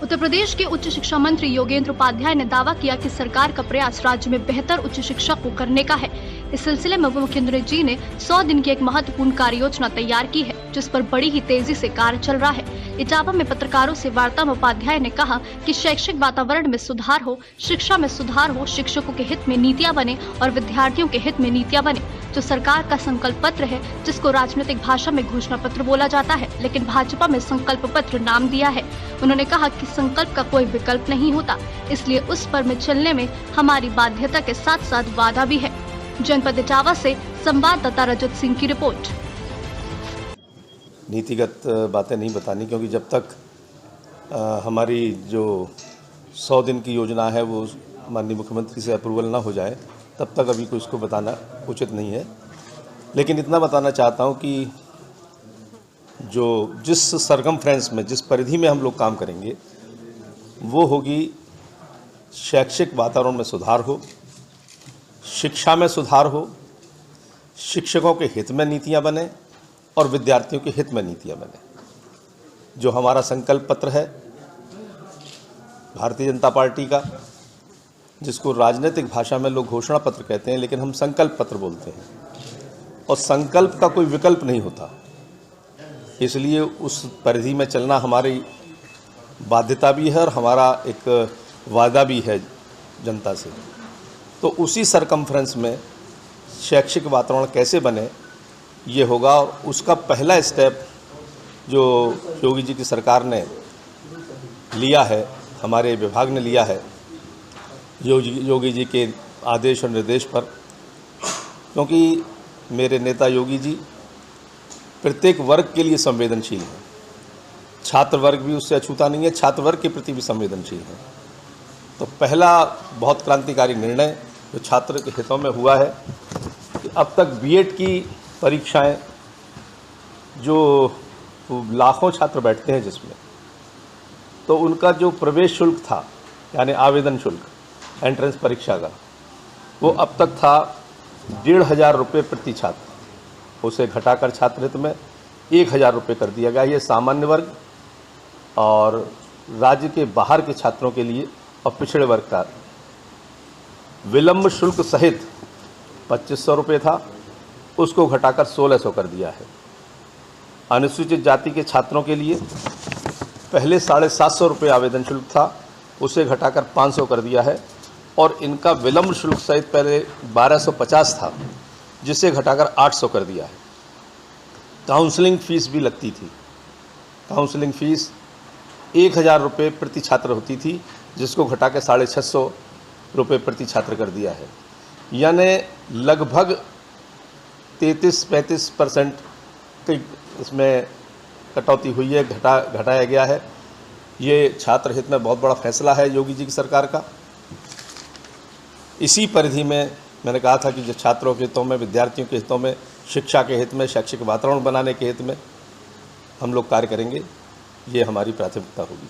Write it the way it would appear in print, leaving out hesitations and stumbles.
उत्तर प्रदेश के उच्च शिक्षा मंत्री योगेंद्र उपाध्याय ने दावा किया कि सरकार का प्रयास राज्य में बेहतर उच्च शिक्षा को करने का है। इस सिलसिले में मुख्यमंत्री जी ने 100 दिन की एक महत्वपूर्ण कार्य योजना तैयार की है, जिस पर बड़ी ही तेजी से कार्य चल रहा है। इटावा में पत्रकारों से वार्ता में उपाध्याय ने कहा कि शैक्षिक वातावरण में सुधार हो, शिक्षा में सुधार हो, शिक्षकों के हित में नीतियां बने और विद्यार्थियों के हित में नीतियां बने। जो सरकार का संकल्प पत्र है, जिसको राजनीतिक भाषा में घोषणा पत्र बोला जाता है, लेकिन भाजपा में संकल्प पत्र नाम दिया है। उन्होंने कहा कि संकल्प का कोई विकल्प नहीं होता, इसलिए उस पर में चलने में हमारी बाध्यता के साथ साथ वादा भी है। जनपद इटावा से संवाददाता रजत सिंह की रिपोर्ट। नीतिगत बातें नहीं बतानी, क्योंकि जब तक हमारी जो 100 दिन की योजना है वो माननीय मुख्यमंत्री से अप्रूवल ना हो जाए, तब तक अभी कुछ को बताना उचित नहीं है। लेकिन इतना बताना चाहता हूँ कि जिस सरकमफ्रेंस में, जिस परिधि में हम लोग काम करेंगे, वो होगी शैक्षिक वातावरण में सुधार हो, शिक्षा में सुधार हो, शिक्षकों के हित में नीतियां बने और विद्यार्थियों के हित में नीतियां बने। जो हमारा संकल्प पत्र है भारतीय जनता पार्टी का, जिसको राजनीतिक भाषा में लोग घोषणा पत्र कहते हैं, लेकिन हम संकल्प पत्र बोलते हैं, और संकल्प का कोई विकल्प नहीं होता, इसलिए उस परिधि में चलना हमारी बाध्यता भी है और हमारा एक वादा भी है जनता से। तो उसी सरकमफ्रेंस में शैक्षिक वातावरण कैसे बने ये होगा, और उसका पहला स्टेप जो योगी जी की सरकार ने लिया है, हमारे विभाग ने लिया है योगी जी के आदेश और निर्देश पर, क्योंकि मेरे नेता योगी जी प्रत्येक वर्ग के लिए संवेदनशील हैं। छात्र वर्ग भी उससे अछूता नहीं है, छात्र वर्ग के प्रति भी संवेदनशील है। तो पहला बहुत क्रांतिकारी निर्णय जो छात्र के हितों में हुआ है कि अब तक बीएड की परीक्षाएं, जो लाखों छात्र बैठते हैं जिसमें, तो उनका जो प्रवेश शुल्क था, यानी आवेदन शुल्क एंट्रेंस परीक्षा का, वो अब तक था 1,500 रुपये प्रति छात्र, उसे घटाकर छात्र हित में 1,000 रुपये कर दिया गया। ये सामान्य वर्ग और राज्य के बाहर के छात्रों के लिए और पिछड़े वर्ग का विलंब शुल्क सहित 2,500 रुपये था, उसको घटाकर 1,600 कर दिया है। अनुसूचित जाति के छात्रों के लिए पहले 750 रुपये आवेदन शुल्क था, उसे घटाकर 500 कर दिया है, और इनका विलंब शुल्क सहित पहले 1,250 था, जिसे घटाकर 800 कर दिया है। काउंसलिंग फ़ीस भी लगती थी, काउंसलिंग फ़ीस 1,000 रुपये प्रति छात्र होती थी, जिसको घटाकर 650 रुपये प्रति छात्र कर दिया है। यानी लगभग 33-35% की इसमें कटौती हुई है, घटाया गया है। ये छात्र हित में बहुत बड़ा फैसला है योगी जी की सरकार का। इसी परिधि में मैंने कहा था कि जो छात्रों के हितों में, विद्यार्थियों के हितों में, शिक्षा के हित में, शैक्षिक वातावरण बनाने के हित में हम लोग कार्य करेंगे, ये हमारी प्राथमिकता होगी।